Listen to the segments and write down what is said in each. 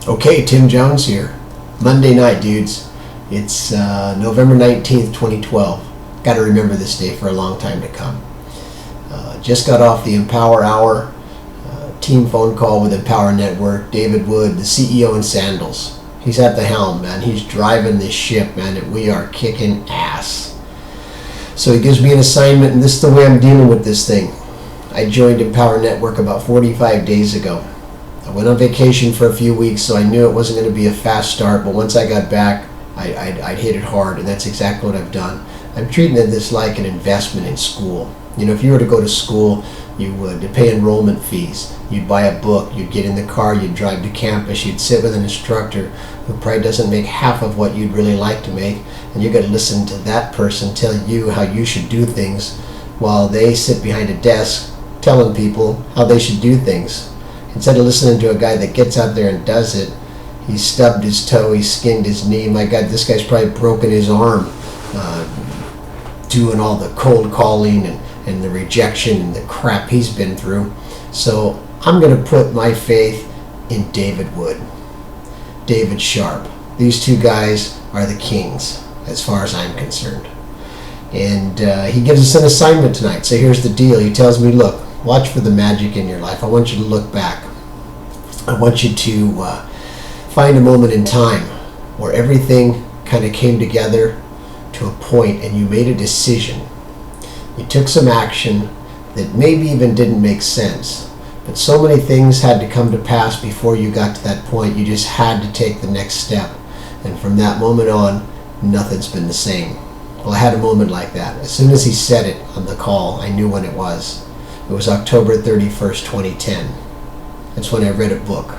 Okay, Tim Jones here. Monday night, dudes. It's November 19th, 2012. Got to remember this day for a long time to come. Just got off the Empower Hour team phone call with Empower Network. David Wood, the CEO in sandals. He's at the helm, man. He's driving this ship, man, and we are kicking ass. So he gives me an assignment, and this is the way I'm dealing with this thing. I joined Empower Network about 45 days ago. I went on vacation for a few weeks, so I knew it wasn't going to be a fast start, but once I got back, I'd hit it hard, and that's exactly what I've done. I'm treating this like an investment in school. You know, if you were to go to school, you would pay enrollment fees. You'd buy a book, you'd get in the car, you'd drive to campus, you'd sit with an instructor who probably doesn't make half of what you'd really like to make, and you're going to listen to that person tell you how you should do things while they sit behind a desk telling people how they should do things. Instead of listening to a guy that gets out there and does it, he stubbed his toe, he skinned his knee. My God, this guy's probably broken his arm doing all the cold calling and the rejection and the crap he's been through. So I'm going to put my faith in David Wood, David Sharp. These two guys are the kings as far as I'm concerned. And he gives us an assignment tonight. So here's the deal. He tells me, look, watch for the magic in your life. I want you to look back. I want you to find a moment in time where everything kind of came together to a point and you made a decision. You took some action that maybe even didn't make sense, but so many things had to come to pass before you got to that point. You just had to take the next step. And from that moment on, nothing's been the same. Well, I had a moment like that. As soon as he said it on the call, I knew when it was. It was October 31st, 2010. That's when I read a book.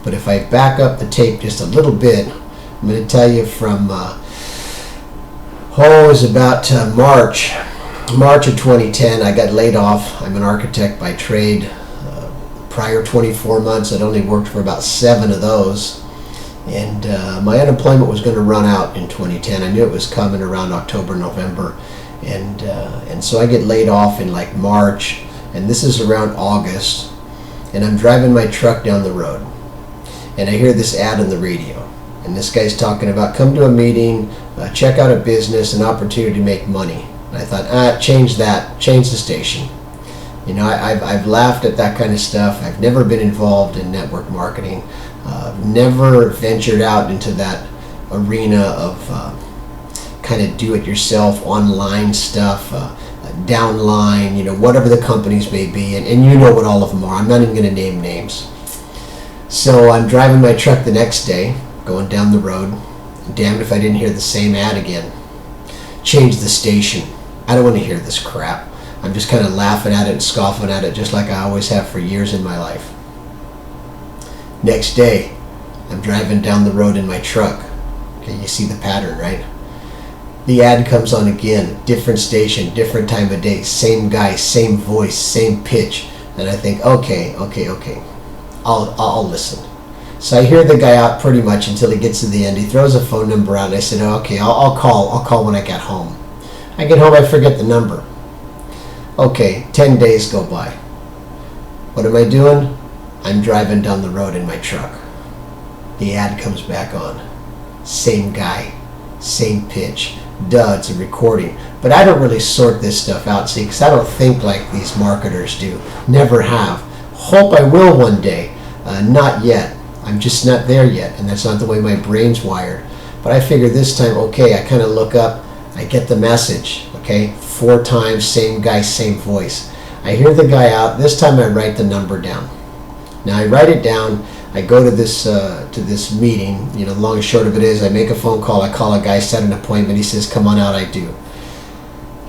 But if I back up the tape just a little bit, I'm going to tell you from, it was about March of 2010, I got laid off. I'm an architect by trade. Prior 24 months, I'd only worked for about 7 of those. And my unemployment was going to run out in 2010. I knew it was coming around October, November. And so I get laid off in like March, and this is around August, and I'm driving my truck down the road, and I hear this ad on the radio, and this guy's talking about come to a meeting, check out a business, an opportunity to make money. And I thought, change the station. You know, I've laughed at that kind of stuff. I've never been involved in network marketing. Never ventured out into that arena of kind of do-it-yourself online stuff, downline, you know, whatever the companies may be, and you know what all of them are. I'm not even going to name names. So I'm driving my truck the next day, going down the road. Damned if I didn't hear the same ad again. Change the station. I don't want to hear this crap. I'm just kind of laughing at it and scoffing at it just like I always have for years in my life. Next day, I'm driving down the road in my truck. Okay, you see the pattern, right? The ad comes on again, different station, different time of day, same guy, same voice, same pitch. And I think, okay, I'll listen. So I hear the guy out pretty much until he gets to the end. He throws a phone number out, and I said, okay, I'll call when I get home. I get home, I forget the number. Okay, 10 days go by. What am I doing? I'm driving down the road in my truck. The ad comes back on. Same guy, same pitch. It's a recording. But I don't really sort this stuff out, see, because I don't think like these marketers do. Never have. Hope I will one day. Not yet. I'm just not there yet, and that's not the way my brain's wired. But I figure this time, okay, I kind of look up, I get the message, okay? 4 times, same guy, same voice. I hear the guy out. This time I write the number down. Now I write it down. I go to this meeting. You know, the long and short of it is I make a phone call. I call a guy, set an appointment. He says, come on out. I do.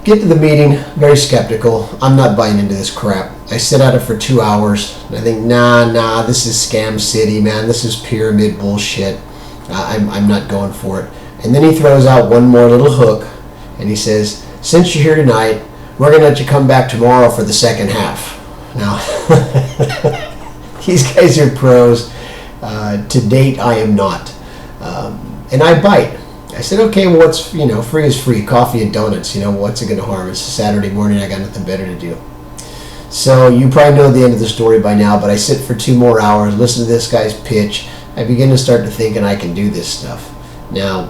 Get to the meeting, very skeptical. I'm not buying into this crap. I sit at it for 2 hours. And I think, nah, this is scam city, man. This is pyramid bullshit. I'm not going for it. And then he throws out one more little hook, and he says, since you're here tonight, we're going to let you come back tomorrow for the second half. Now, these guys are pros. To date, I am not. And I bite. I said, okay, well, what's, free is free. Coffee and donuts, what's it going to harm? It's a Saturday morning. I got nothing better to do. So you probably know the end of the story by now, but I sit for 2 more hours, listen to this guy's pitch. I begin to start to thinking I can do this stuff. Now,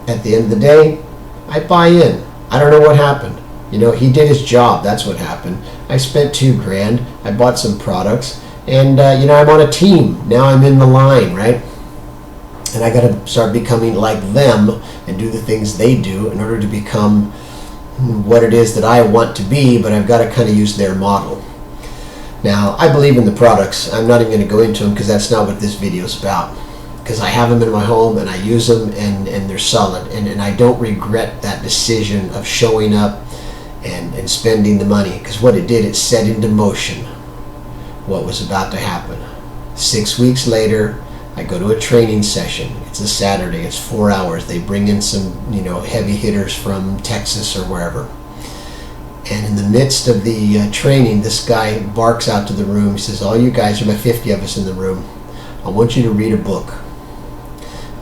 at the end of the day, I buy in. I don't know what happened. You know, he did his job. That's what happened. I spent $2,000. I bought some products, and you know, I'm on a team. Now I'm in the line, right? And I got to start becoming like them and do the things they do in order to become what it is that I want to be, but I've got to kind of use their model. Now, I believe in the products. I'm not even going to go into them because that's not what this video is about. Because I have them in my home and I use them, and they're solid. And I don't regret that decision of showing up and spending the money, because what it did, it set into motion what was about to happen. 6 weeks later, I go to a training session. It's a Saturday. It's 4 hours. They bring in some, you know, heavy hitters from Texas or wherever. And in the midst of the training, this guy barks out to the room. He says, all you guys, there are about 50 of us in the room, I want you to read a book.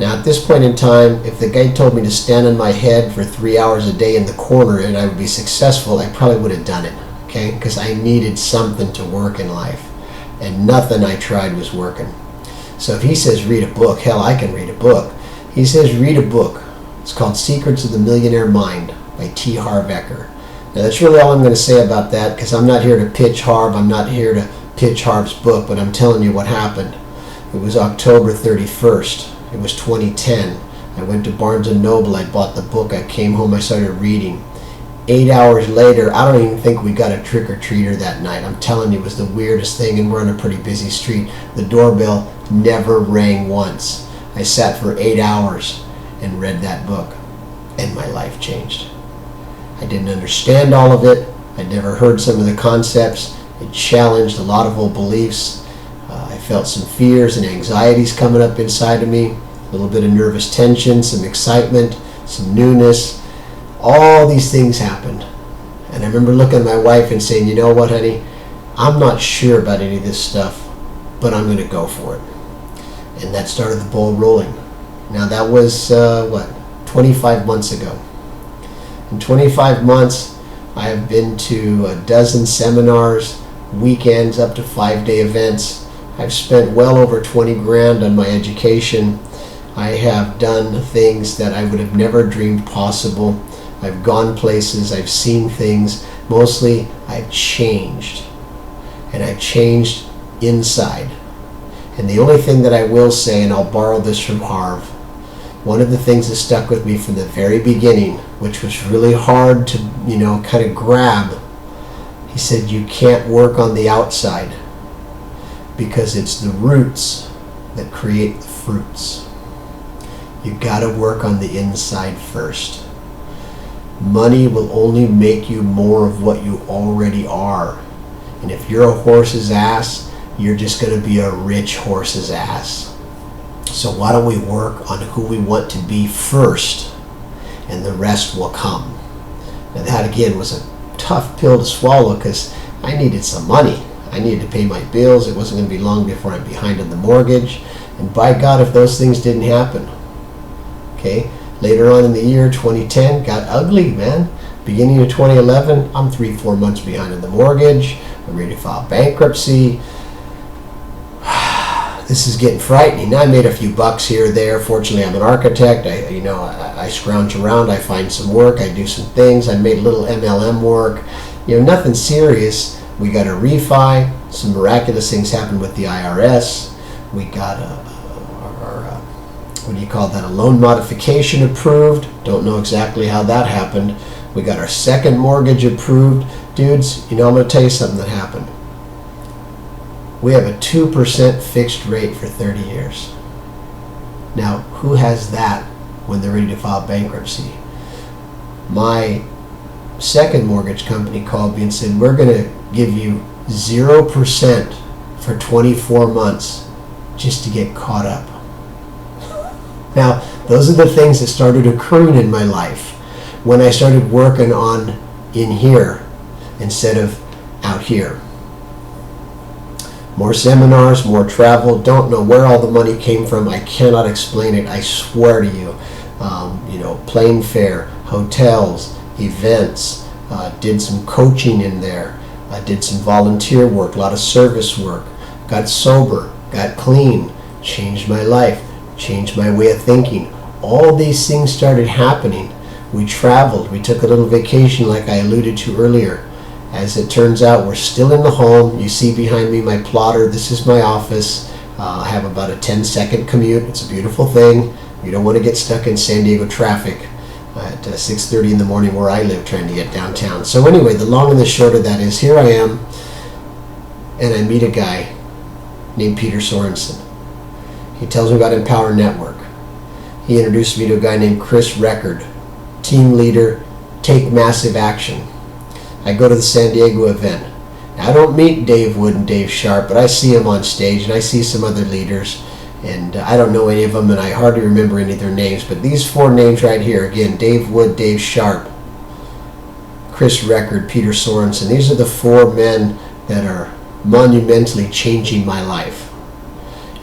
Now, at this point in time, if the guy told me to stand on my head for 3 hours a day in the corner and I would be successful, I probably would have done it, okay? Because I needed something to work in life. And nothing I tried was working. So if he says read a book, hell, I can read a book. He says read a book. It's called Secrets of the Millionaire Mind by T. Harv Eker. Now, that's really all I'm going to say about that, because I'm not here to pitch Harv. I'm not here to pitch Harv's book, but I'm telling you what happened. It was October 31st. It was 2010. I went to Barnes & Noble. I bought the book. I came home. I started reading. 8 hours later, I don't even think we got a trick-or-treater that night. I'm telling you, it was the weirdest thing, and we're on a pretty busy street. The doorbell never rang once. I sat for 8 hours and read that book, and my life changed. I didn't understand all of it. I'd never heard some of the concepts. It challenged a lot of old beliefs. I felt some fears and anxieties coming up inside of me, a little bit of nervous tension, some excitement, some newness. All these things happened. And I remember looking at my wife and saying, you know what, honey, I'm not sure about any of this stuff, but I'm going to go for it. And that started the ball rolling. Now that was, 25 months ago. In 25 months, I have been to a dozen seminars, weekends, up to 5-day events. I've spent well over 20 grand on my education. I have done things that I would have never dreamed possible. I've gone places, I've seen things. Mostly, I've changed. And I've changed inside. And the only thing that I will say, and I'll borrow this from Harv, one of the things that stuck with me from the very beginning, which was really hard to, kind of grab, he said, you can't work on the outside because it's the roots that create the fruits. You got to work on the inside first. Money will only make you more of what you already are. And if you're a horse's ass, you're just going to be a rich horse's ass. So why don't we work on who we want to be first, and the rest will come. Now that again was a tough pill to swallow because I needed some money. I needed to pay my bills. It wasn't going to be long before I'm behind on the mortgage. And by God, if those things didn't happen. Okay, later on in the year 2010 got ugly, man. Beginning of 2011, I'm 3-4 months behind on the mortgage. I'm ready to file bankruptcy. This is getting frightening. Now I made a few bucks here or there. Fortunately, I'm an architect. I scrounge around. I find some work. I do some things. I made a little MLM work. Nothing serious. We got a refi. Some miraculous things happened with the IRS. We got a loan modification approved. Don't know exactly how that happened. We got our second mortgage approved. Dudes, I'm going to tell you something that happened. We have a 2% fixed rate for 30 years. Now, who has that when they're ready to file bankruptcy? My second mortgage company called me and said, we're going to give you 0% for 24 months just to get caught up. Now, those are the things that started occurring in my life when I started working on in here instead of out here. More seminars, more travel. Don't know where all the money came from. I cannot explain it. I swear to you. Plane fare, hotels, events. Did some coaching in there. I did some volunteer work, a lot of service work. Got sober, got clean, changed my life, changed my way of thinking. All these things started happening. We traveled. We took a little vacation like I alluded to earlier. As it turns out, we're still in the home. You see behind me my plotter. This is my office. I have about a 10-second commute. It's a beautiful thing. You don't want to get stuck in San Diego traffic at 6:30 in the morning where I live trying to get downtown. So anyway, the long and the short of that is here I am, and I meet a guy named Peter Sorensen. He tells me about Empower Network. He introduced me to a guy named Chris Record, team leader, take massive action. I go to the San Diego event. Now, I don't meet Dave Wood and Dave Sharp, but I see them on stage, and I see some other leaders, and I don't know any of them, and I hardly remember any of their names, but these four names right here, again, Dave Wood, Dave Sharp, Chris Record, Peter Sorensen, these are the four men that are monumentally changing my life.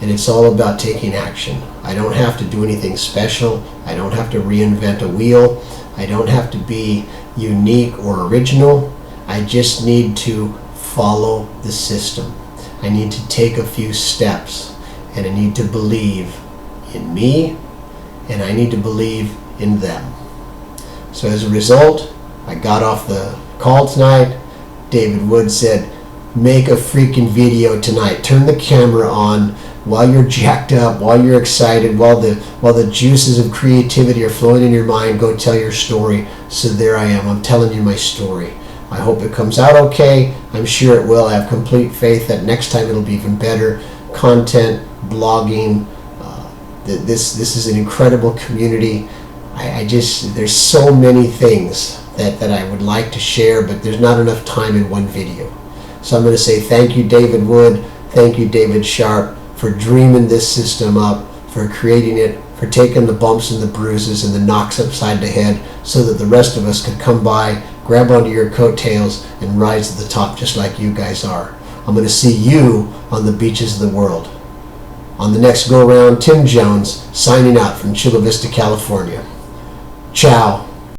And it's all about taking action. I don't have to do anything special. I don't have to reinvent a wheel. I don't have to be unique or original. I just need to follow the system. I need to take a few steps, and I need to believe in me, and I need to believe in them. So as a result, I got off the call tonight. David Wood said, make a freaking video tonight. Turn the camera on while you're jacked up, while you're excited, while the juices of creativity are flowing in your mind. Go tell your story. So there I am. I'm telling you my story. I hope it comes out okay. I'm sure it will. I have complete faith that next time it'll be even better. Content, blogging. This is an incredible community. There's so many things that I would like to share, but there's not enough time in one video. So I'm going to say thank you, David Wood. Thank you, David Sharp, for dreaming this system up, for creating it, for taking the bumps and the bruises and the knocks upside the head so that the rest of us could come by, grab onto your coattails, and rise to the top just like you guys are. I'm going to see you on the beaches of the world. On the next go-round, Tim Jones, signing out from Chula Vista, California. Ciao.